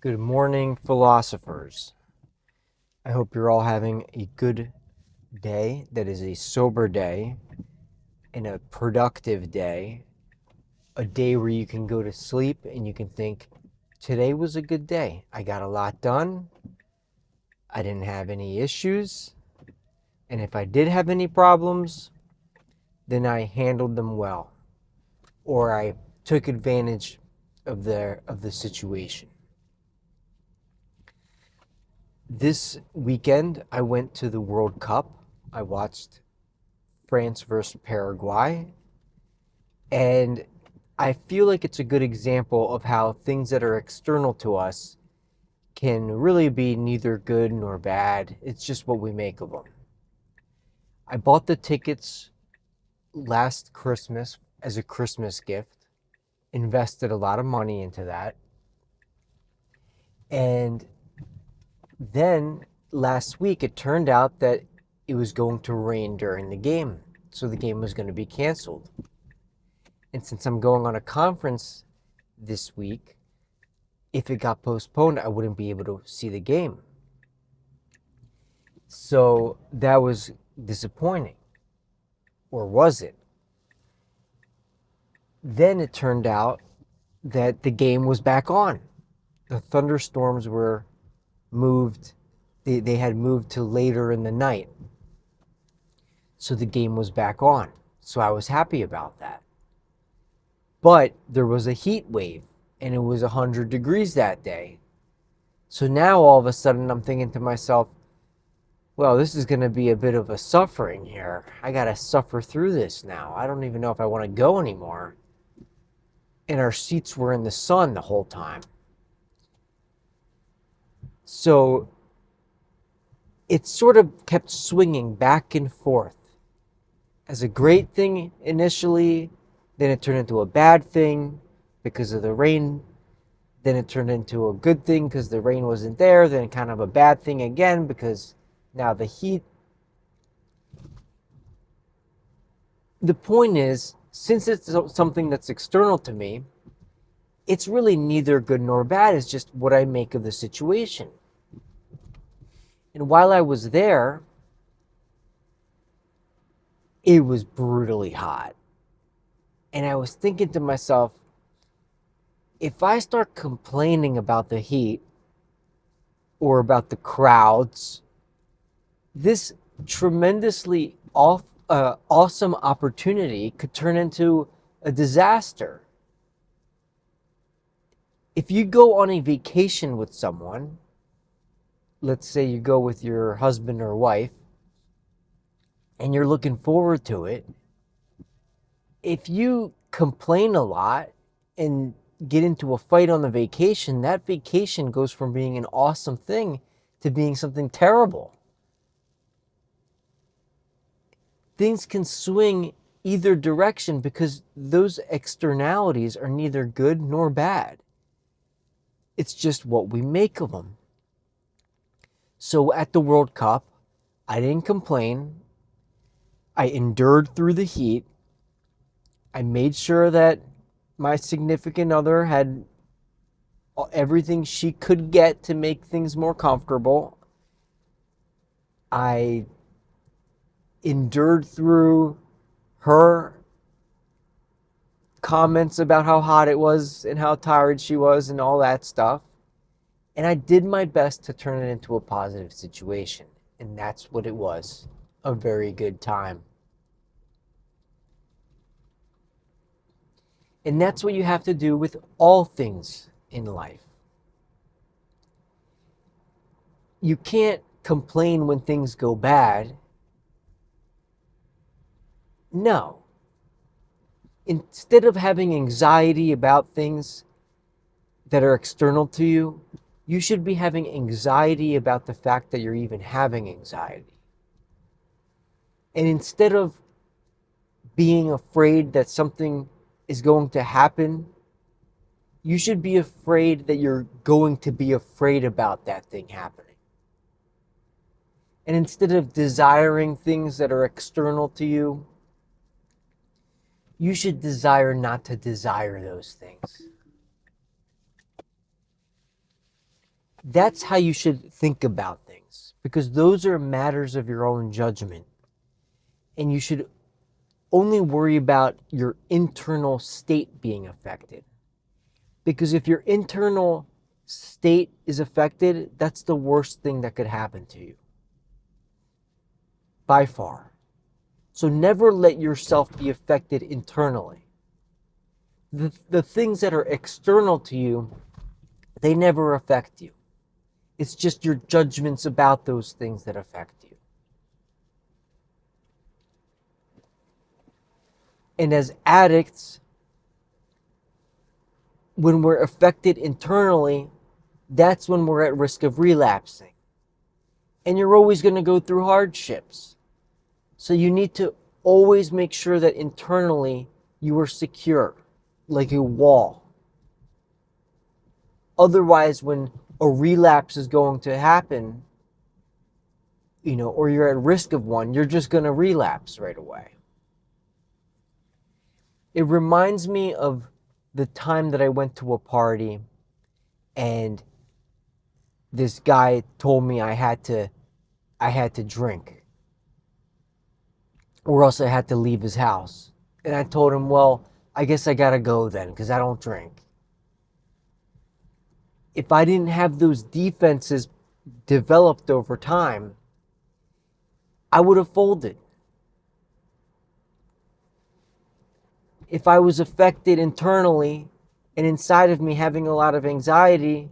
Good morning, philosophers. I hope you're all having a good day that is a sober day and a productive day, a day where you can go to sleep and you can think, today was a good day. I got a lot done. I didn't have any issues. And if I did have any problems, then I handled them well or I took advantage of the situation. This weekend, I went to the World Cup. I watched France versus Paraguay. And I feel like it's a good example of how things that are external to us can really be neither good nor bad. It's just what we make of them. I bought the tickets last Christmas as a Christmas gift, invested a lot of money into that. And then last week, it turned out that it was going to rain during the game. So the game was going to be canceled. And since I'm going on a conference this week, if it got postponed, I wouldn't be able to see the game. So that was disappointing. Or was it? Then it turned out that the game was back on. The thunderstorms were moved, they had moved to later in the night. So the game was back on. So I was happy about that. But there was a heat wave and it was 100 degrees that day. So now all of a sudden I'm thinking to myself, well, this is going to be a bit of a suffering here. I got to suffer through this now. I don't even know if I want to go anymore. And our seats were in the sun the whole time. So it sort of kept swinging back and forth as a great thing initially, then it turned into a bad thing because of the rain. Then it turned into a good thing because the rain wasn't there. Then kind of a bad thing again because now the heat. The point is, since it's something that's external to me, it's really neither good nor bad. It's just what I make of the situation. And while I was there, it was brutally hot. And I was thinking to myself, if I start complaining about the heat or about the crowds, this tremendously awesome opportunity could turn into a disaster. If you go on a vacation with someone, let's say you go with your husband or wife, and you're looking forward to it, if you complain a lot and get into a fight on the vacation, that vacation goes from being an awesome thing to being something terrible. Things can swing either direction because those externalities are neither good nor bad. It's just what we make of them. So at the World Cup, I didn't complain. I endured through the heat. I made sure that my significant other had everything she could get to make things more comfortable. I endured through her comments about how hot it was and how tired she was and all that stuff. And I did my best to turn it into a positive situation. And that's what it was. A very good time. And that's what you have to do with all things in life. You can't complain when things go bad. No. Instead of having anxiety about things that are external to you, you should be having anxiety about the fact that you're even having anxiety. And instead of being afraid that something is going to happen, you should be afraid that you're going to be afraid about that thing happening. And instead of desiring things that are external to you, you should desire not to desire those things. That's how you should think about things, because those are matters of your own judgment. And you should only worry about your internal state being affected. Because if your internal state is affected, that's the worst thing that could happen to you. By far. So never let yourself be affected internally. The things that are external to you, they never affect you. It's just your judgments about those things that affect you. And as addicts, when we're affected internally, that's when we're at risk of relapsing. And you're always going to go through hardships. So you need to always make sure that internally you are secure, like a wall. Otherwise, when a relapse is going to happen, or you're at risk of one, you're just going to relapse right away. It reminds me of the time that I went to a party and this guy told me I had to drink, or else I had to leave his house. And I told him, well, I guess I gotta go then, because I don't drink. If I didn't have those defenses developed over time, I would have folded. If I was affected internally and inside of me having a lot of anxiety,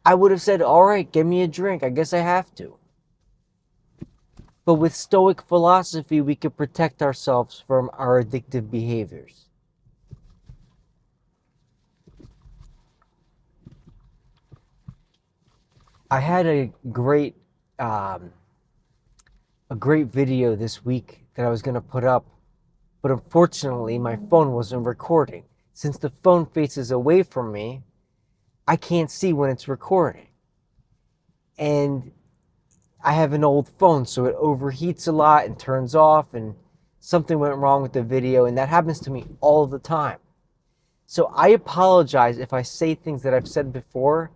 I would have said, all right, give me a drink. I guess I have to. But with Stoic philosophy, we can protect ourselves from our addictive behaviors. I had a great video this week that I was going to put up, but unfortunately my phone wasn't recording. Since the phone faces away from me, I can't see when it's recording. And I have an old phone, so it overheats a lot and turns off, and something went wrong with the video, and that happens to me all the time. So I apologize if I say things that I've said before,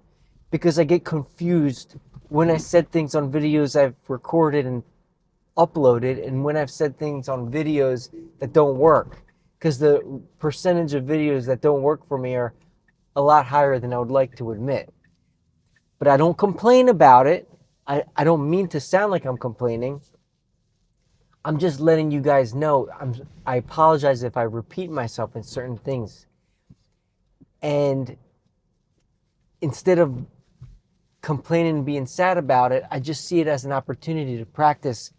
because I get confused when I said things on videos I've recorded and uploaded and when I've said things on videos that don't work, because the percentage of videos that don't work for me are a lot higher than I would like to admit. But I don't complain about it. I don't mean to sound like I'm complaining. I'm just letting you guys know. I apologize if I repeat myself in certain things. And instead of complaining and being sad about it, I just see it as an opportunity to practice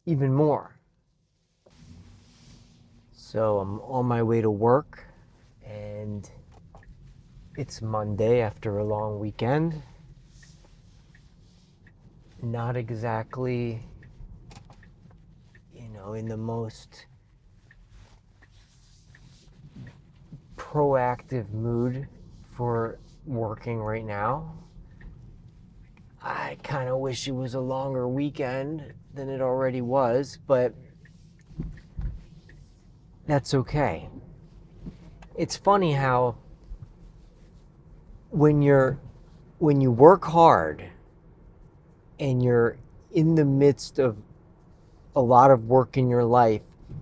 even more. So I'm on my way to work, and it's Monday after a long weekend. Not exactly, in the most proactive mood for working right now. I kind of wish it was a longer weekend than it already was, but that's okay. It's funny how when you work hard and you're in the midst of a lot of work in your life,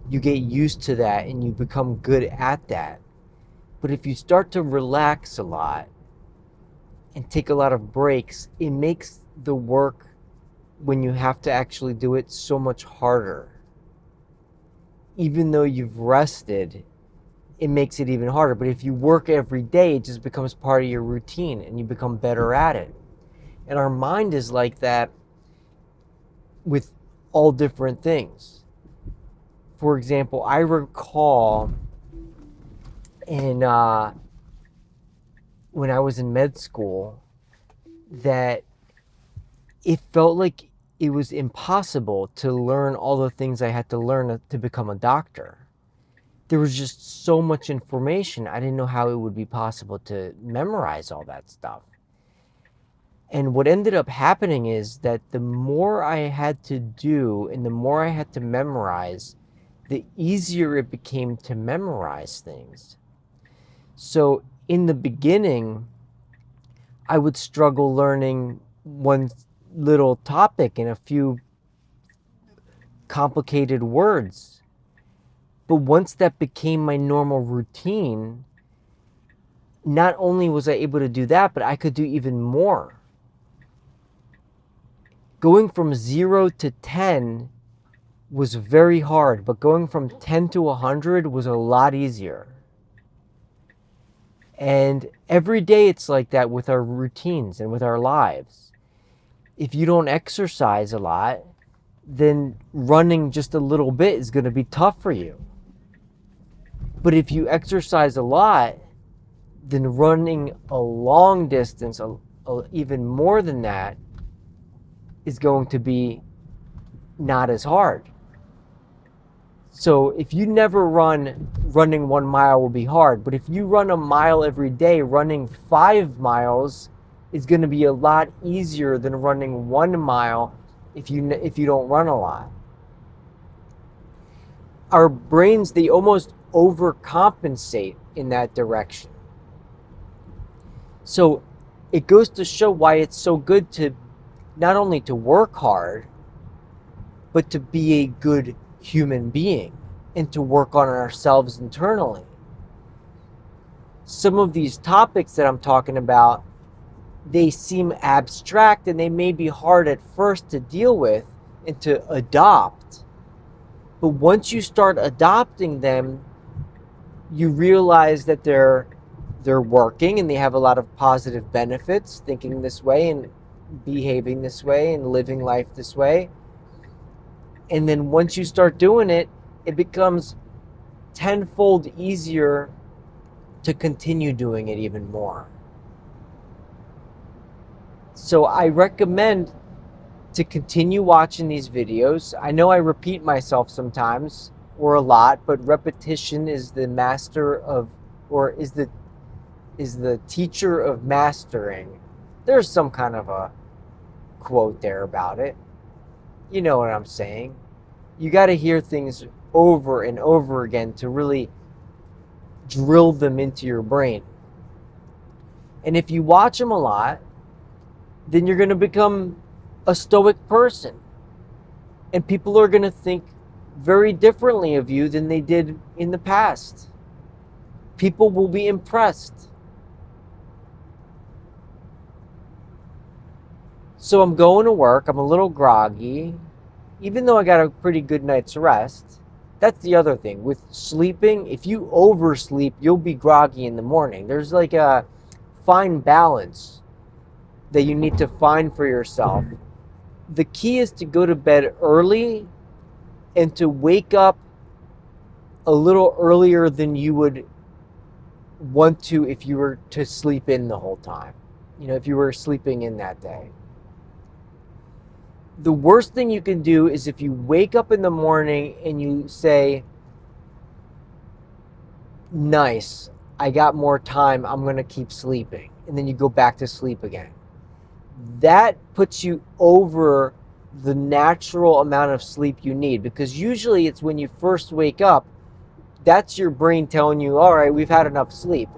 you get used to that and you become good at that. But if you start to relax a lot and take a lot of breaks, it makes the work, when you have to actually do it, so much harder. Even though you've rested, it makes it even harder. But if you work every day, it just becomes part of your routine and you become better at it. And our mind is like that with all different things. For example, I recall when I was in med school that it felt like it was impossible to learn all the things I had to learn to become a doctor. There was just so much information. I didn't know how it would be possible to memorize all that stuff. And what ended up happening is that the more I had to do and the more I had to memorize, the easier it became to memorize things. So in the beginning, I would struggle learning one little topic and a few complicated words. But once that became my normal routine, not only was I able to do that, but I could do even more. Going from 0 to 10 was very hard, but going from 10 to 100 was a lot easier. And every day it's like that with our routines and with our lives. If you don't exercise a lot, then running just a little bit is going to be tough for you. But if you exercise a lot, then running a long distance, even more than that, is going to be not as hard. So if you never running 1 mile will be hard. But if you run a mile every day, running 5 miles is going to be a lot easier than running 1 mile if you don't run a lot. Our brains, they almost overcompensate in that direction. So it goes to show why it's so good to not only to work hard, but to be a good human being and to work on ourselves internally. Some of these topics that I'm talking about, they seem abstract and they may be hard at first to deal with and to adopt. But once you start adopting them, you realize that they're working and they have a lot of positive benefits, thinking this way and behaving this way and living life this way. And then once you start doing it, it becomes tenfold easier to continue doing it even more. So I recommend to continue watching these videos. I know I repeat myself sometimes or a lot, but repetition is the master of, or is the teacher of mastering. There's some kind of a quote there about it. You know what I'm saying. You got to hear things over and over again to really drill them into your brain. And if you watch them a lot, then you're going to become a stoic person. And people are going to think very differently of you than they did in the past. People will be impressed. So I'm going to work. I'm a little groggy, even though I got a pretty good night's rest. That's the other thing. With sleeping, if you oversleep, you'll be groggy in the morning. There's like a fine balance that you need to find for yourself. The key is to go to bed early and to wake up a little earlier than you would want to if you were to sleep in the whole time. You know, if you were sleeping in that day. The worst thing you can do is if you wake up in the morning and you say, nice, I got more time, I'm going to keep sleeping. And then you go back to sleep again. That puts you over the natural amount of sleep you need, because usually it's when you first wake up, that's your brain telling you, all right, we've had enough sleep.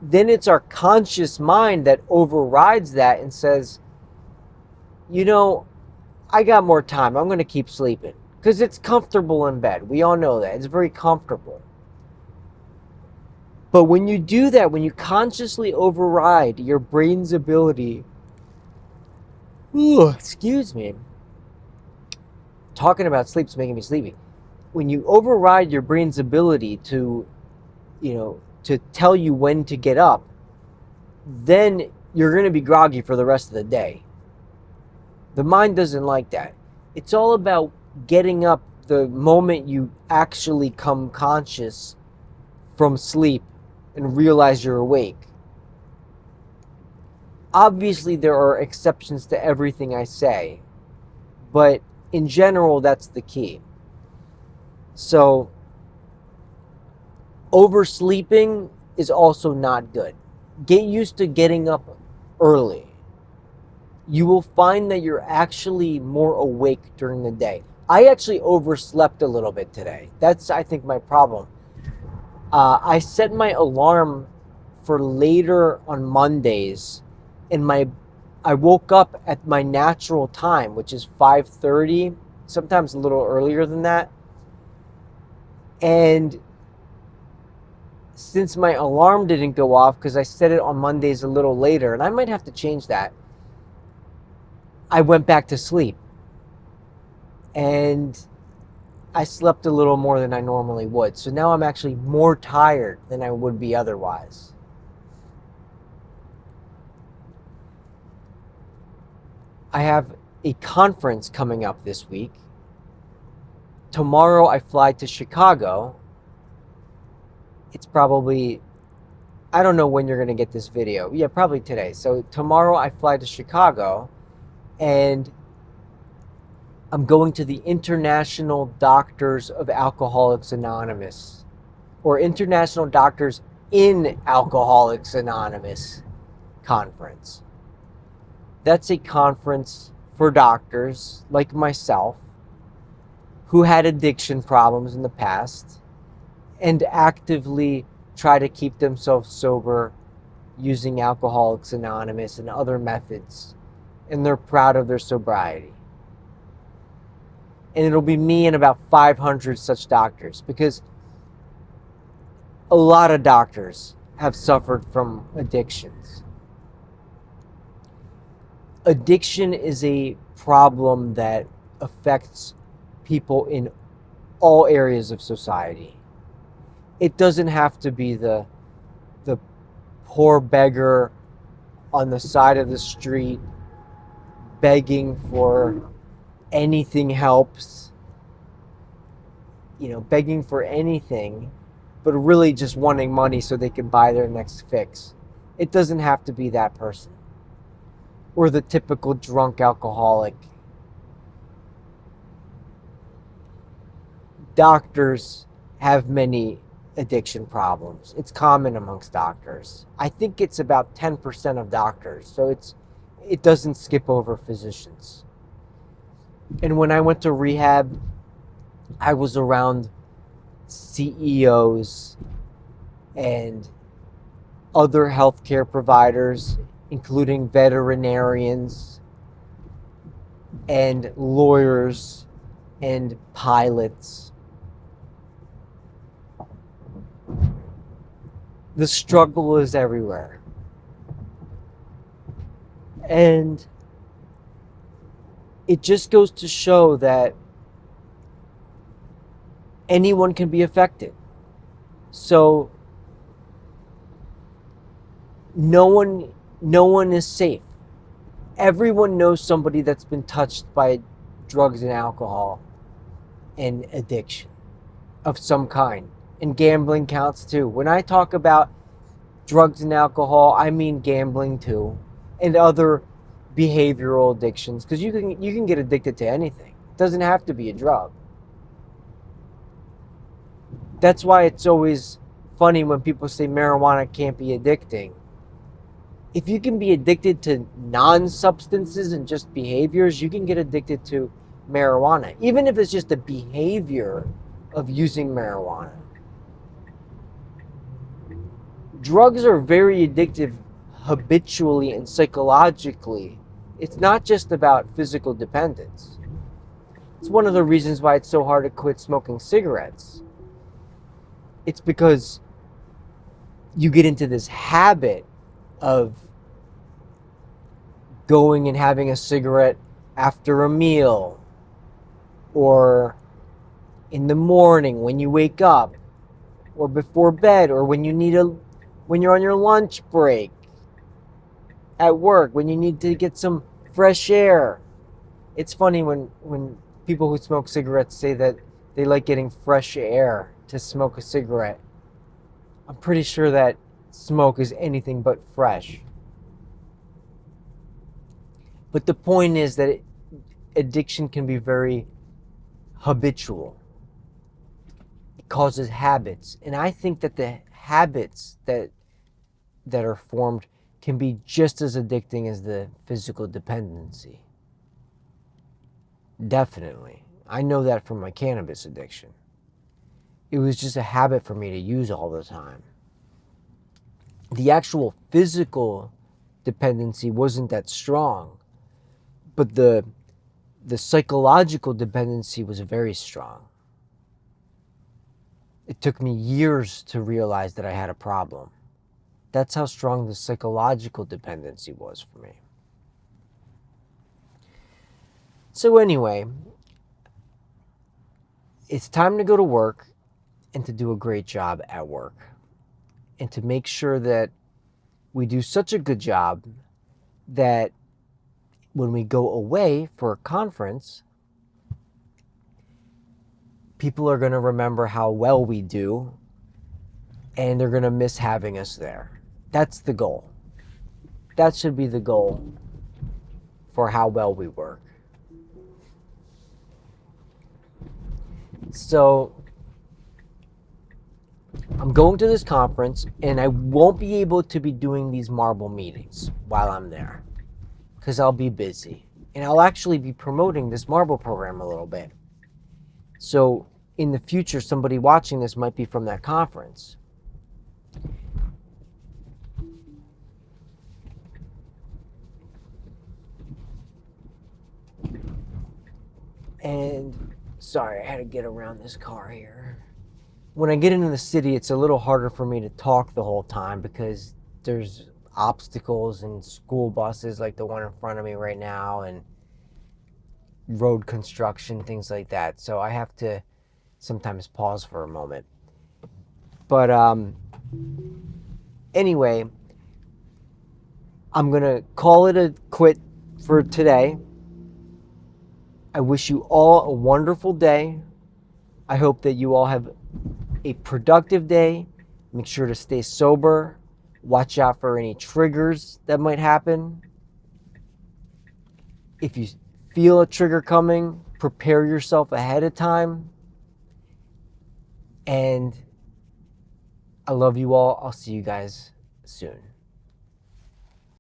Then it's our conscious mind that overrides that and says, you know, I got more time. I'm going to keep sleeping because it's comfortable in bed. We all know that. It's very comfortable. But when you do that, when you consciously override your brain's ability, excuse me, talking about sleep's making me sleepy. When you override your brain's ability to, to tell you when to get up, then you're going to be groggy for the rest of the day. The mind doesn't like that. It's all about getting up the moment you actually come conscious from sleep and realize you're awake. Obviously, there are exceptions to everything I say, but in general, that's the key. So, oversleeping is also not good. Get used to getting up early. You will find that you're actually more awake during the day. I actually overslept a little bit today. That's, I think, my problem. I set my alarm for later on Mondays and I woke up at my natural time, which is 5:30, sometimes a little earlier than that. And since my alarm didn't go off, because I set it on Mondays a little later, and I might have to change that, I went back to sleep. And I slept a little more than I normally would. So now I'm actually more tired than I would be otherwise. I have a conference coming up this week. Tomorrow I fly to Chicago. It's probably, I don't know when you're going to get this video. Yeah, probably today. So tomorrow I fly to Chicago, and I'm going to the International Doctors of Alcoholics Anonymous, or International Doctors in Alcoholics Anonymous conference. That's a conference for doctors like myself who had addiction problems in the past and actively try to keep themselves sober using Alcoholics Anonymous and other methods, and they're proud of their sobriety. And it'll be me and about 500 such doctors, because a lot of doctors have suffered from addictions. Addiction is a problem that affects people in all areas of society. It doesn't have to be the poor beggar on the side of the street begging for anything helps, begging for anything, but really just wanting money so they can buy their next fix. It doesn't have to be that person. Or the typical drunk alcoholic. Doctors have many addiction problems. It's common amongst doctors. I think it's about 10% of doctors, so it doesn't skip over physicians. And when I went to rehab, I was around CEOs and other healthcare providers, including veterinarians and lawyers and pilots. The struggle is everywhere. And it just goes to show that anyone can be affected. So no one is safe. Everyone knows somebody that's been touched by drugs and alcohol and addiction of some kind. And gambling counts too. When I talk about drugs and alcohol, I mean gambling too, and other behavioral addictions, because you can get addicted to anything. It doesn't have to be a drug. That's why it's always funny when people say marijuana can't be addicting. If you can be addicted to non-substances and just behaviors, you can get addicted to marijuana, even if it's just the behavior of using marijuana. Drugs are very addictive habitually and psychologically. It's not just about physical dependence. It's one of the reasons why it's so hard to quit smoking cigarettes. It's because you get into this habit of going and having a cigarette after a meal, or in the morning when you wake up, or before bed, or when you're on your lunch break at work, when you need to get some fresh air. It's funny when people who smoke cigarettes say that they like getting fresh air to smoke a cigarette. I'm pretty sure that smoke is anything but fresh. But the point is that addiction can be very habitual. It causes habits. And I think that the habits that are formed can be just as addicting as the physical dependency. Definitely. I know that from my cannabis addiction. It was just a habit for me to use all the time. The actual physical dependency wasn't that strong, but the psychological dependency was very strong. It took me years to realize that I had a problem. That's how strong the psychological dependency was for me. So anyway, it's time to go to work and to do a great job at work, and to make sure that we do such a good job that when we go away for a conference, people are going to remember how well we do, and they're going to miss having us there. That's the goal. That should be the goal for how well we work. So I'm going to this conference, and I won't be able to be doing these Marble meetings while I'm there because I'll be busy. And I'll actually be promoting this Marble program a little bit. So in the future, somebody watching this might be from that conference. And sorry, I had to get around this car here. When I get into the city, it's a little harder for me to talk the whole time because there's obstacles and school buses like the one in front of me right now, and road construction, things like that. So I have to sometimes pause for a moment. But anyway, I'm going to call it a quit for today. I wish you all a wonderful day. I hope that you all have a productive day. Make sure to stay sober. Watch out for any triggers that might happen. If you feel a trigger coming, prepare yourself ahead of time. And I love you all. I'll see you guys soon.